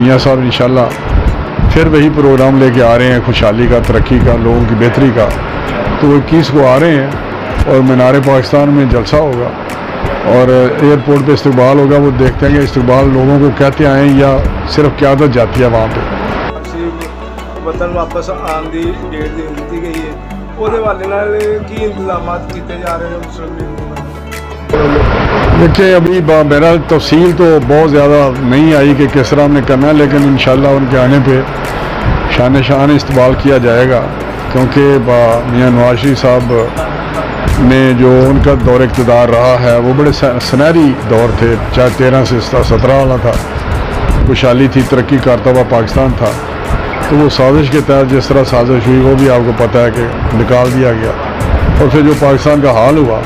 میاں صاحب انشاءاللہ پھر وہی پروگرام لے کے آ رہے ہیں، خوشحالی کا، ترقی کا، لوگوں کی بہتری کا۔ تو وہ 21 کو آ رہے ہیں اور مینار پاکستان میں جلسہ ہوگا اور ایئرپورٹ پہ استقبال ہوگا۔ وہ دیکھتے ہیں کہ استقبال لوگوں کو کہتے آئیں یا صرف قیادت جاتی ہے وہاں پہ۔ وطن واپس آن دی ڈیٹ دی گئی ہے، وہ حوالے نال کی انتظامات کیتے جا رہے ہیں مسلم لیگ کو؟ دیکھیں ابھی میرا تفصیل تو بہت زیادہ نہیں آئی کہ کس طرح ہم نے کرنا ہے، لیکن انشاءاللہ ان کے آنے پہ شان شان استقبال کیا جائے گا، کیونکہ میاں نواز شریف صاحب نے جو ان کا دور اقتدار رہا ہے وہ بڑے سنہری دور تھے، چاہے 13 سے 17 والا تھا، خوشحالی تھی، ترقی کرتا ہوا پاکستان تھا۔ تو وہ سازش کے تحت جس طرح سازش ہوئی وہ بھی آپ کو پتہ ہے کہ نکال دیا گیا، اور پھر جو پاکستان کا حال ہوا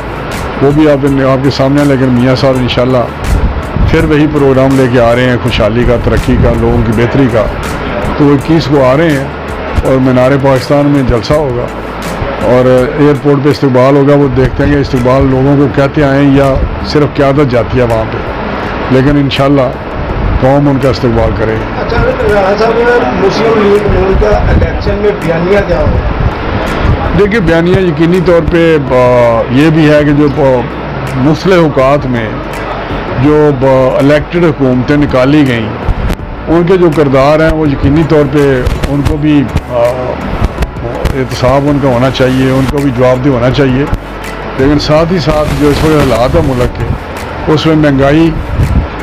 وہ بھی آپ کے سامنے ہے۔ لیکن میاں صاحب انشاءاللہ پھر وہی پروگرام لے کے آ رہے ہیں، خوشحالی کا، ترقی کا، لوگوں کی بہتری کا۔ تو وہ 21 کو آ رہے ہیں اور مینار پاکستان میں جلسہ ہوگا اور ایئرپورٹ پہ استقبال ہوگا۔ وہ دیکھتے ہیں کہ استقبال لوگوں کو کہتے آئیں یا صرف قیادت جاتی ہے وہاں پہ، لیکن انشاءاللہ قوم ان کا استقبال کرے گی۔ اچھا مسلم لیگ نون کا الیکشن میں بیانیہ کیا ہوگا؟ دیکھیے بیانیہ یقینی طور پہ یہ بھی ہے کہ جو مختلف اوقات میں جو الیکٹڈ حکومتیں نکالی گئیں ان کے جو کردار ہیں وہ یقینی طور پہ ان کو بھی احتساب ان کا ہونا چاہیے، ان کو بھی جواب دہ ہونا چاہیے۔ لیکن ساتھ ہی ساتھ جو اس وقت حالات ہے ملک کے، اس میں مہنگائی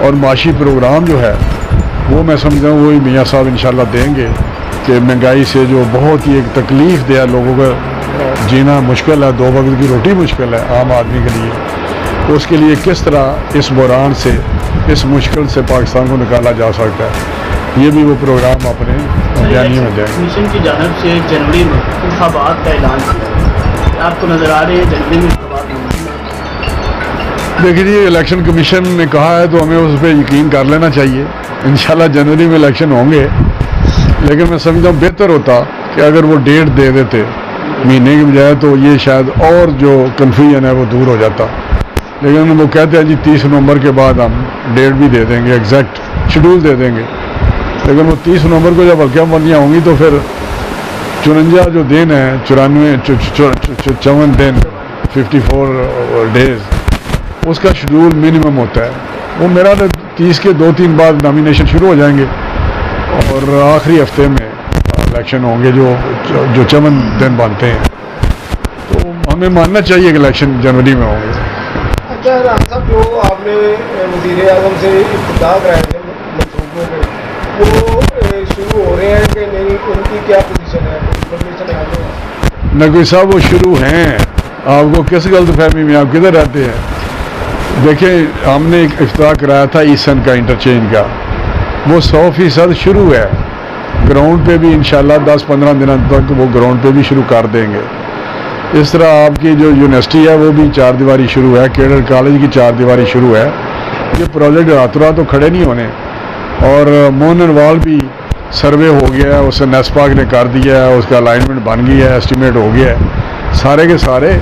اور معاشی پروگرام جو ہے وہ میں سمجھتا ہوں وہی میاں صاحب انشاءاللہ دیں گے کہ مہنگائی سے جو بہت ہی ایک تکلیف دہ لوگوں کا جینا مشکل ہے، 2 وقت کی روٹی مشکل ہے عام آدمی کے لیے، اس کے لیے کس طرح اس بحران سے، اس مشکل سے پاکستان کو نکالا جا سکتا ہے، یہ بھی وہ پروگرام اپنے بیانیے میں دیں گے۔ کمیشن کی جانب سے جنوری میں انتخابات کا اعلان کیا آپ کو نظر آ رہے ہیں جنوری میں انتخابات؟ دیکھیے جی الیکشن کمیشن نے کہا ہے تو ہمیں اس پہ یقین کر لینا چاہیے۔ انشاءاللہ جنوری میں الیکشن ہوں گے، لیکن میں سمجھتا ہوں بہتر ہوتا کہ اگر وہ ڈیٹ دے دیتے مہینے کی بجائے تو یہ شاید اور جو کنفیوژن ہے وہ دور ہو جاتا۔ لیکن وہ کہتے ہیں جی 30 نومبر کے بعد ہم ڈیٹ بھی دے دیں گے، ایگزیکٹ شیڈول دے دیں گے، لیکن وہ 30 نومبر کو جب حلقہ بندیاں ہوں گی تو پھر 54 جو دن ہیں، 54 دن 54 ڈیز، اس کا شیڈول منیمم ہوتا ہے۔ وہ میرا 30 کے 2-3 بعد نامینیشن شروع ہو جائیں گے اور آخری ہفتے میں الیکشن ہوں گے جو 54 دن بنتے ہیں، تو ہمیں ماننا چاہیے کہ الیکشن جنوری میں ہوں گے۔ اچھا رانا صاحب، جو آپ نے وزیر اعظم سے ابتدا کرائے تھے منصوبوں پہ، وہ شروع ہو رہے ہیں کہ نہیں؟ ان کی کیا پوزیشن ہے؟ انفارمیشن ہے؟ نقوی صاحب وہ شروع ہیں، آپ کو کس غلط فہمی میں، آپ کدھر رہتے ہیں؟ دیکھیں ہم نے ایک افتتاح کرایا تھا ایسن کا انٹرچینج کا، وہ 100% شروع ہے، گراؤنڈ پہ بھی انشاءاللہ 10-15 دنوں تک وہ گراؤنڈ پہ بھی شروع کر دیں گے۔ اس طرح آپ کی جو یونیورسٹی ہے وہ بھی 4 دیواری شروع ہے، کیڈر کالج کی 4 دیواری شروع ہے۔ یہ پروجیکٹ راتوں رات تو کھڑے نہیں ہونے، اور مونن وال بھی سروے ہو گیا ہے، اسے نیسپاک نے کر دیا ہے، اس کا الائنمنٹ بن گیا ہے، اسٹیمیٹ ہو گیا ہے، سارے کے سارے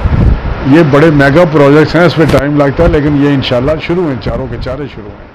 یہ بڑے میگا پروجیکٹس ہیں، اس پہ ٹائم لگتا ہے، لیکن یہ انشاءاللہ شروع ہیں، چاروں کے چارے شروع ہیں۔